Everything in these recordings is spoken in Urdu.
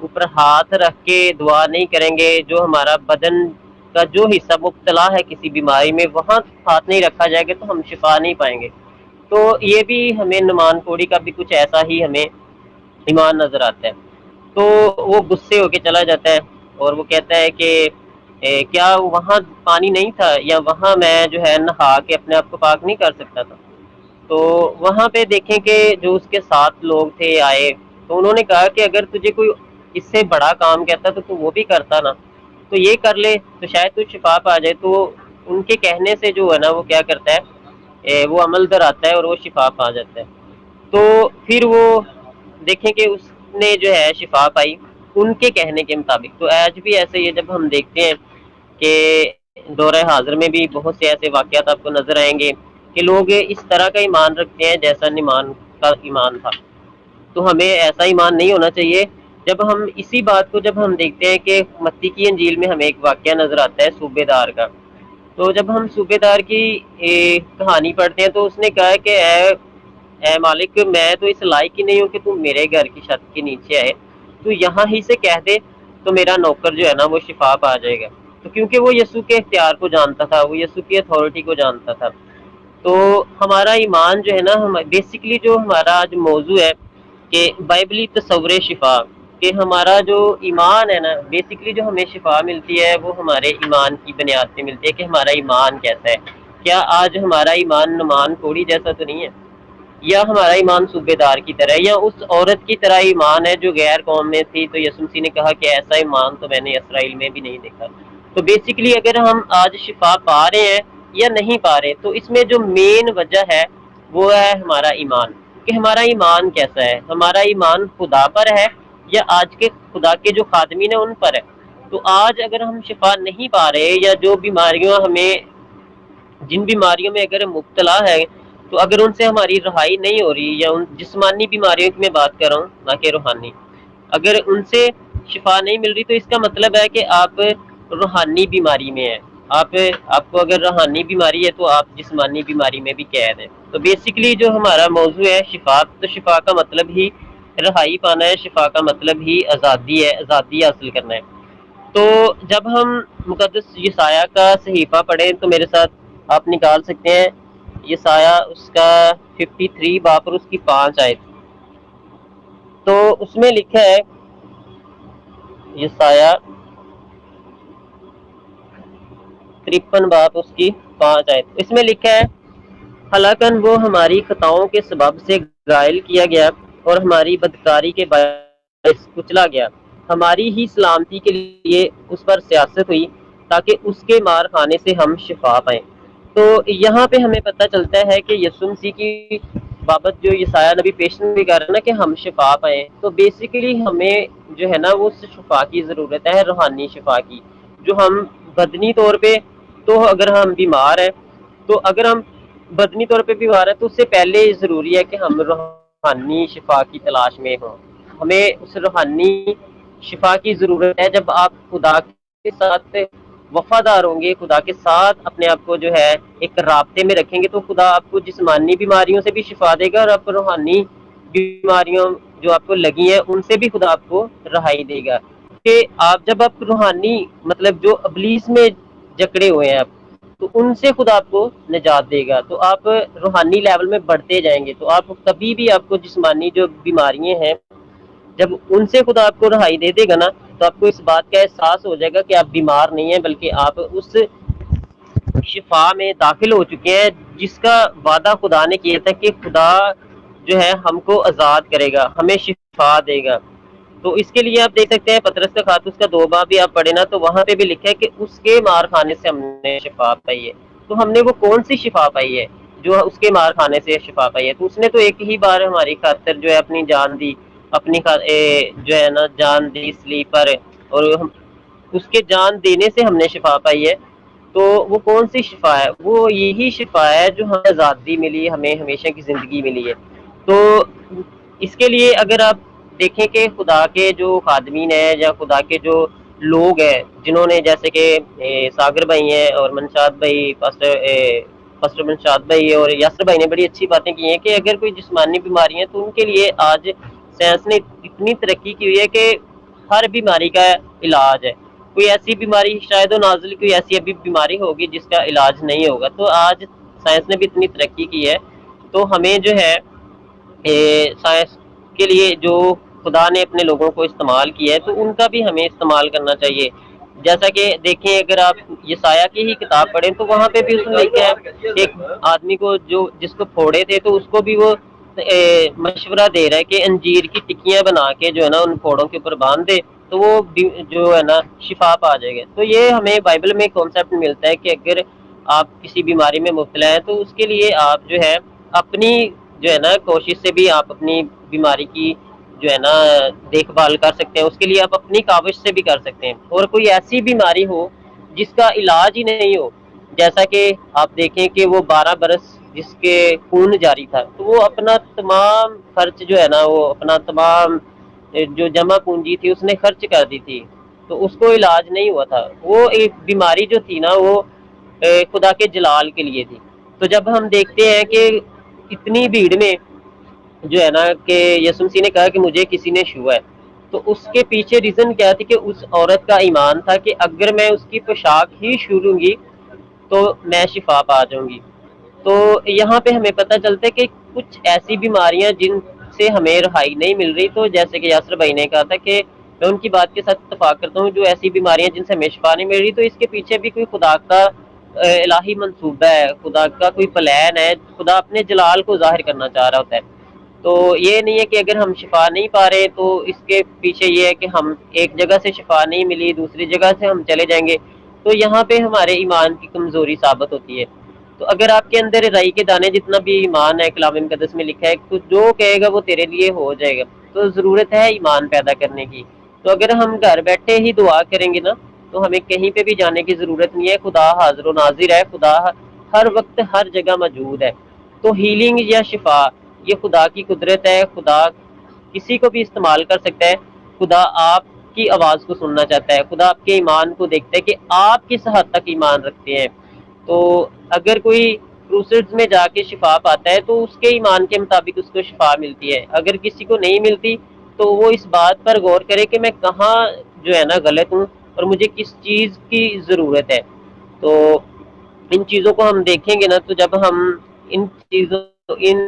اوپر ہاتھ رکھ کے دعا نہیں کریں گے، جو ہمارا بدن کا جو حصہ مبتلا ہے کسی بیماری میں وہاں ہاتھ نہیں رکھا جائے گا تو ہم شفا نہیں پائیں گے۔ تو یہ بھی ہمیں نعمان کوڑی کا بھی کچھ ایسا ہی ہمیں ایمان نظر آتا ہے۔ تو وہ غصے ہو کے چلا جاتا ہے اور وہ کہتا ہے کہ کیا وہاں پانی نہیں تھا، یا وہاں میں جو ہے نہا کے اپنے آپ کو پاک نہیں کر سکتا تھا؟ تو وہاں پہ دیکھیں کہ جو اس کے ساتھ لوگ تھے آئے، تو انہوں نے کہا کہ اگر تجھے کوئی اس سے بڑا کام کہتا تو وہ بھی کرتا نا، تو یہ کر لے تو شاید تو شفا پا جائے۔ تو ان کے کہنے سے جو ہے نا وہ کیا کرتا ہے، وہ عمل در آتا ہے اور وہ شفا پا جاتا ہے۔ تو پھر وہ دیکھیں کہ اس نے جو ہے شفا پائی ان کے کہنے کے مطابق۔ تو آج بھی ایسے ہی ہے، جب ہم دیکھتے ہیں کہ دورہ حاضر میں بھی بہت سے ایسے واقعات آپ کو نظر آئیں گے کہ لوگ اس طرح کا ایمان رکھتے ہیں جیسا نعمان کا ایمان تھا۔ تو ہمیں ایسا ایمان نہیں ہونا چاہیے۔ جب ہم اسی بات کو جب ہم دیکھتے ہیں کہ متی کی انجیل میں ہمیں ایک واقعہ نظر آتا ہے صوبے دار کا، تو جب ہم صوبے دار کی کہانی پڑھتے ہیں تو اس نے کہا کہ اے مالک، میں تو اس لائق ہی نہیں ہوں کہ تم میرے گھر کی چھت کے نیچے آئے، تو یہاں ہی سے کہہ دے تو میرا نوکر جو ہے نا وہ شفا پا جائے گا۔ تو کیونکہ وہ یسوع کے اختیار کو جانتا تھا، وہ یسوع کی اتھارٹی کو جانتا تھا۔ تو ہمارا ایمان جو ہے نا، بیسیکلی جو ہمارا آج موضوع ہے کہ بائبلی تصور شفا، کہ ہمارا جو ایمان ہے نا، بیسیکلی جو ہمیں شفا ملتی ہے وہ ہمارے ایمان کی بنیاد پہ ملتی ہے کہ ہمارا ایمان کیسا ہے۔ کیا آج ہمارا ایمان نعمان کوڑی جیسا تو نہیں ہے، یا ہمارا ایمان صوبے دار کی طرح، یا اس عورت کی طرح ایمان ہے جو غیر قوم میں تھی، تو یسوع مسیح نے کہا کہ ایسا ایمان تو میں نے اسرائیل میں بھی نہیں دیکھا۔ تو بیسیکلی اگر ہم آج شفا پا رہے ہیں یا نہیں پا رہے، تو اس میں جو مین وجہ ہے وہ ہے ہمارا ایمان، کہ ہمارا ایمان کیسا ہے۔ ہمارا ایمان خدا پر ہے یا آج کے خدا کے جو خادمین ہیں ان پر ہے۔ تو آج اگر ہم شفا نہیں پا رہے، یا جو بیماریوں ہمیں جن بیماریوں میں اگر مبتلا ہے، تو اگر ان سے ہماری رہائی نہیں ہو رہی، یا ان جسمانی بیماریوں کی میں بات کر رہا ہوں نہ کہ روحانی، اگر ان سے شفا نہیں مل رہی تو اس کا مطلب ہے کہ آپ روحانی بیماری میں ہیں۔ آپ کو اگر روحانی بیماری ہے تو آپ جسمانی بیماری میں بھی قید ہیں۔ تو بیسیکلی جو ہمارا موضوع ہے شفا، تو شفا کا مطلب ہی رہائی پانا ہے، شفا کا مطلب ہی آزادی ہے، آزادی حاصل کرنا ہے۔ تو جب ہم مقدس یسایہ کا صحیفہ پڑھیں تو میرے ساتھ آپ نکال سکتے ہیں یسایہ اس کا 53 باب اور اس کی 5 آیت۔ تو اس میں لکھا ہے یسایہ 53 باب اس کی 5 آیت، اس میں لکھا ہے ہلاکن وہ ہماری خطاؤں کے سبب سے گائل کیا گیا اور ہماری بدکاری کے باعث کچلا گیا، ہماری ہی سلامتی کے لیے اس پر سیاست ہوئی تاکہ اس کے مار کھانے سے ہم شفا پائیں۔ تو یہاں پہ ہمیں پتہ چلتا ہے کہ یسوع مسیح کی بابت جو یسایہ نبی پیشن بھی کر رہا ہے نا کہ ہم شفا پائیں، تو بیسیکلی ہمیں جو ہے نا وہ شفا کی ضرورت ہے، روحانی شفا کی، جو ہم بدنی طور پہ تو اگر ہم بیمار ہیں، تو اگر ہم بدنی طور پہ بیمار ہیں تو اس سے پہلے ضروری ہے کہ ہم روحانی شفا کی تلاش میں ہوں۔ ہمیں اس روحانی شفا کی ضرورت ہے۔ جب آپ خدا کے ساتھ وفادار ہوں گے، خدا کے ساتھ اپنے آپ کو جو ہے ایک رابطے میں رکھیں گے، تو خدا آپ کو جسمانی بیماریوں سے بھی شفا دے گا، اور آپ کو روحانی بیماریوں جو آپ کو لگی ہیں ان سے بھی خدا آپ کو رہائی دے گا۔ کہ جب آپ روحانی مطلب جو ابلیس میں جکڑے ہوئے ہیں آپ، تو ان سے خدا آپ کو نجات دے گا، تو آپ روحانی لیول میں بڑھتے جائیں گے۔ تو آپ کبھی بھی آپ کو جسمانی جو بیماریاں ہیں جب ان سے خدا آپ کو رہائی دے دے گا نا، تو آپ کو اس بات کا احساس ہو جائے گا کہ آپ بیمار نہیں ہیں، بلکہ آپ اس شفا میں داخل ہو چکے ہیں جس کا وعدہ خدا نے کیا تھا کہ خدا جو ہے ہم کو آزاد کرے گا، ہمیں شفا دے گا۔ تو اس کے لیے آپ دیکھ سکتے ہیں پطرس کا خط اس کا 2 باب بھی آپ پڑھیں نا، تو وہاں پہ بھی لکھا ہے کہ اس کے مار کھانے سے ہم نے شفا پائی ہے۔ تو ہم نے وہ کون سی شفا پائی ہے جو اس کے مار کھانے سے شفا پائی ہے؟ تو اس نے تو ایک ہی بار ہماری خاطر جو ہے اپنی جان دی، اپنی جو ہے نا جان دی سلیب پر، اور اس کے جان دینے سے ہم نے شفا پائی ہے۔ تو وہ کون سی شفا ہے؟ وہ یہی شفا ہے جو ہمیں آزادی ملی، ہمیں ہمیشہ کی زندگی ملی ہے۔ تو اس کے لیے اگر آپ دیکھیں کہ خدا کے جو خادمین ہیں یا خدا کے جو لوگ ہیں جنہوں نے جیسے کہ ساگر بھائی ہیں اور منشاد بھائی، پاسٹر منشاد بھائی اور یاسر بھائی نے بڑی اچھی باتیں کی ہیں کہ اگر کوئی جسمانی بیماری ہے تو ان کے لیے آج سائنس نے اتنی ترقی کی ہوئی ہے کہ ہر بیماری کا علاج ہے. کوئی ایسی بیماری شاید و نازل کوئی ایسی ابھی بیماری ہوگی جس کا علاج نہیں ہوگا. تو آج سائنس نے بھی اتنی ترقی کی ہے تو ہمیں جو ہے سائنس کے لیے جو خدا نے اپنے لوگوں کو استعمال کیا ہے تو ان کا بھی ہمیں استعمال کرنا چاہیے. جیسا کہ دیکھیں اگر آپ یسایہ کی ہی کتاب پڑھیں تو وہاں پہ بھی اس نے لکھا ہے ایک آدمی کو جس کو پھوڑے تھے تو اس کو بھی وہ مشورہ دے رہا ہے کہ انجیر کی ٹکیاں بنا کے جو ہے نا ان پھوڑوں کے اوپر باندھ دے تو وہ جو ہے نا شفا پا جائے گا. تو یہ ہمیں بائبل میں کانسیپٹ ملتا ہے کہ اگر آپ کسی بیماری میں مبتلا ہیں تو اس کے لیے آپ جو ہے اپنی جو ہے نا کوشش سے بھی آپ اپنی بیماری کی جو ہے نا دیکھ بھال کر سکتے ہیں. اس کے لیے آپ اپنی کاوش سے بھی کر سکتے ہیں. اور کوئی ایسی بیماری ہو جس کا علاج ہی نہیں ہو, جیسا کہ آپ دیکھیں کہ وہ 12 برس جس کے خون جاری تھا تو وہ اپنا تمام خرچ جو ہے نا وہ اپنا تمام جو جمع پونجی تھی اس نے خرچ کر دی تھی تو اس کو علاج نہیں ہوا تھا. وہ ایک بیماری جو تھی نا وہ خدا کے جلال کے لیے تھی. تو جب ہم دیکھتے ہیں کہ اتنی بھیڑ میں جو ہے نا کہ یسوع مسیح نے کہا کہ مجھے کسی نے چھوا ہے تو اس کے پیچھے ریزن کیا تھی کہ اس عورت کا ایمان تھا کہ اگر میں اس کی پوشاک ہی چھو لوں گی تو میں شفا پا جاؤں گی. تو یہاں پہ ہمیں پتہ چلتا ہے کہ کچھ ایسی بیماریاں جن سے ہمیں رہائی نہیں مل رہی, تو جیسے کہ یاسر بھائی نے کہا تھا کہ میں ان کی بات کے ساتھ اتفاق کرتا ہوں, جو ایسی بیماریاں جن سے ہمیں شفا نہیں مل رہی تو اس کے پیچھے بھی کوئی خدا کا الہی منصوبہ ہے, خدا کا کوئی پلان ہے, خدا اپنے جلال کو ظاہر کرنا چاہ رہا ہوتا ہے. تو یہ نہیں ہے کہ اگر ہم شفا نہیں پا رہے تو اس کے پیچھے یہ ہے کہ ہم ایک جگہ سے شفا نہیں ملی دوسری جگہ سے ہم چلے جائیں گے, تو یہاں پہ ہمارے ایمان کی کمزوری ثابت ہوتی ہے. تو اگر آپ کے اندر رائی کے دانے جتنا بھی ایمان ہے کلام مقدس میں لکھا ہے تو جو کہے گا وہ تیرے لیے ہو جائے گا. تو ضرورت ہے ایمان پیدا کرنے کی. تو اگر ہم گھر بیٹھے ہی دعا کریں گے نا تو ہمیں کہیں پہ بھی جانے کی ضرورت نہیں ہے. خدا حاضر و ناظر ہے, خدا ہر وقت ہر جگہ موجود ہے. تو ہیلنگ یا شفا یہ خدا کی قدرت ہے, خدا کسی کو بھی استعمال کر سکتا ہے. خدا آپ کی آواز کو سننا چاہتا ہے, خدا آپ کے ایمان کو دیکھتا ہے کہ آپ کس حد تک ایمان رکھتے ہیں. تو اگر کوئی کروسڈز میں جا کے شفا پاتا ہے تو اس کے ایمان کے مطابق اس کو شفا ملتی ہے. اگر کسی کو نہیں ملتی تو وہ اس بات پر غور کرے کہ میں کہاں جو ہے نا غلط ہوں اور مجھے کس چیز کی ضرورت ہے. تو ان چیزوں کو ہم دیکھیں گے نا تو جب ہم ان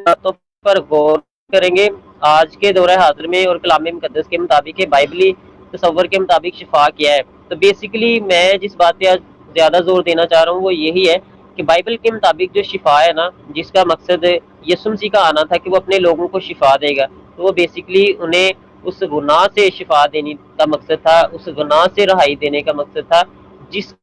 باتوں پر غور کریں گے آج کے دور حاضر میں اور کلام مقدس کے مطابق بائبلی تصور کے مطابق شفا کیا ہے. تو بیسیکلی میں جس بات پہ زیادہ زور دینا چاہ رہا ہوں وہ یہی ہے کہ بائبل کے مطابق جو شفا ہے نا جس کا مقصد یسوع مسیح کا آنا تھا کہ وہ اپنے لوگوں کو شفا دے گا, تو وہ بیسیکلی انہیں اس گناہ سے شفا دینے کا مقصد تھا, اس گناہ سے رہائی دینے کا مقصد تھا جس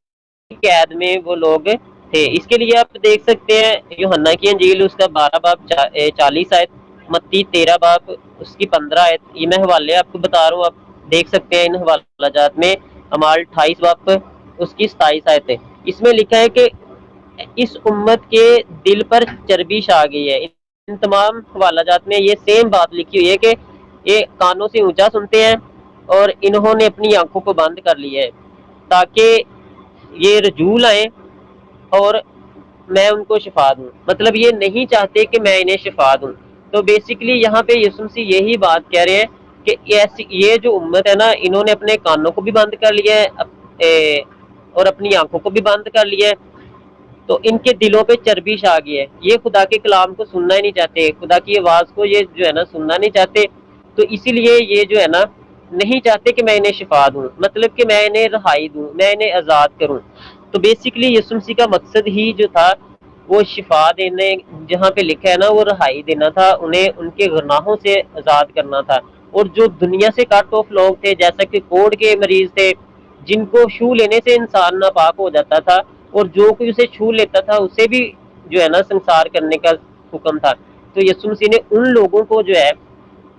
قید میں وہ لوگ تھے. اس کے لیے آپ دیکھ سکتے ہیں یوحنا کی انجیل اس کا 12 باب 40 آیت, متی 13 باب اس کی 15 آیت. یہ میں حوالے آپ کو بتا رہا ہوں, آپ دیکھ سکتے ہیں ان حوالہ جات میں. امال 28 باب اس کی 27 آیت ہے. اس میں لکھا ہے کہ اس امت کے دل پر چربی چھا گئی ہے. ان تمام حوالہ جات میں یہ سیم بات لکھی ہوئی ہے کہ یہ کانوں سے اونچا سنتے ہیں اور انہوں نے اپنی آنکھوں کو بند کر لیا ہے تاکہ یہ رجوع لائیں اور میں ان کو شفا دوں. مطلب یہ نہیں چاہتے کہ میں انہیں شفا دوں. تو بیسیکلی یہاں پہ یسوع مسیح یہی بات کہہ رہے ہیں کہ یہ جو امت ہے نا انہوں نے اپنے کانوں کو بھی بند کر لیا ہے اور اپنی آنکھوں کو بھی بند کر لیا ہے, تو ان کے دلوں پہ چربی چھا گئی ہے. یہ خدا کے کلام کو سننا ہی نہیں چاہتے, خدا کی آواز کو یہ جو ہے نا سننا نہیں چاہتے. تو اسی لیے یہ جو ہے نا نہیں چاہتے کہ میں انہیں شفا دوں, مطلب کہ میں انہیں رہائی دوں, میں انہیں آزاد کروں. تو بیسیکلی یسوع مسیح کا مقصد ہی جو تھا وہ شفا دینے, جہاں پہ لکھا ہے نا وہ رہائی دینا تھا, انہیں ان کے گناہوں سے آزاد کرنا تھا. اور جو دنیا سے کٹ آف لوگ تھے جیسا کہ کوڑ کے مریض تھے جن کو چھو لینے سے انسان ناپاک ہو جاتا تھا اور جو کوئی اسے چھو لیتا تھا اسے بھی جو ہے نا سنسار کرنے کا حکم تھا. تو یسوع مسیح نے ان لوگوں کو جو ہے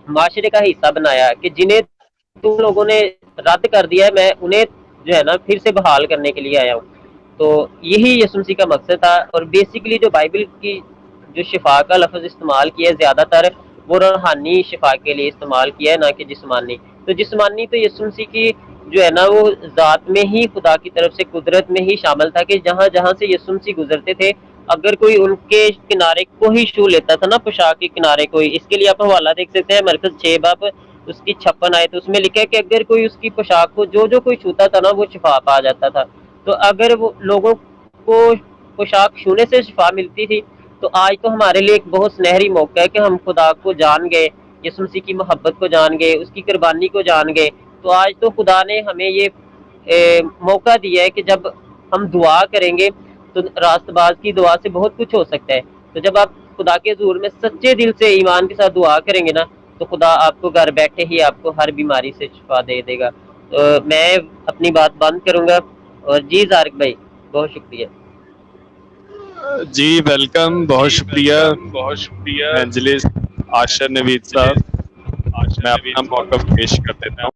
معاشرے کا حصہ بنایا کہ جنہیں تم لوگوں نے رد کر دیا ہے, میں انہیں جو ہے نا پھر سے بحال کرنے کے لیے آیا ہوں. تو یہی یسوع مسیح کا مقصد تھا. اور بیسیکلی جو بائبل کی جو شفا کا لفظ استعمال کیا ہے زیادہ تر وہ روحانی شفا کے لیے استعمال کیا ہے, نہ کہ جسمانی. تو جسمانی تو یسوع مسیح کی جو ہے نا وہ ذات میں ہی خدا کی طرف سے قدرت میں ہی شامل تھا کہ جہاں جہاں سے یسوع مسیح گزرتے تھے اگر کوئی ان کے کنارے کو ہی چھو لیتا تھا نا, پوشاک کے کنارے کو ہی. اس کے لیے آپ حوالہ دیکھ سکتے ہیں مرکز 6 باب اس کی 56 آئے تو اس میں لکھا ہے کہ اگر کوئی اس کی پوشاک کو جو کوئی چھوتا تھا نا وہ شفا پا جاتا تھا. تو اگر وہ لوگوں کو پوشاک چھونے سے شفا ملتی تھی تو آج تو ہمارے لیے ایک بہت سنہری موقع ہے کہ ہم خدا کو جان گئے, یسوع مسیح کی محبت کو جان گئے, اس کی قربانی کو جان گئے. تو آج تو خدا نے ہمیں یہ موقع دیا ہے کہ جب ہم دعا کریں گے تو راست باز کی دعا سے بہت کچھ ہو سکتا ہے. تو جب آپ خدا کے حضور میں سچے دل سے ایمان کے ساتھ دعا کریں گے نا تو خدا آپ کو گھر بیٹھے ہی آپ کو ہر بیماری سے شفا دے دے گا. تو میں اپنی بات بند کروں گا. اور جی زارق بھائی بہت شکریہ. جی ویلکم, بہت شکریہ ایونجلسٹ عاشر نوید صاحب. میں اپنا موقف پیش کر دیتا ہوں.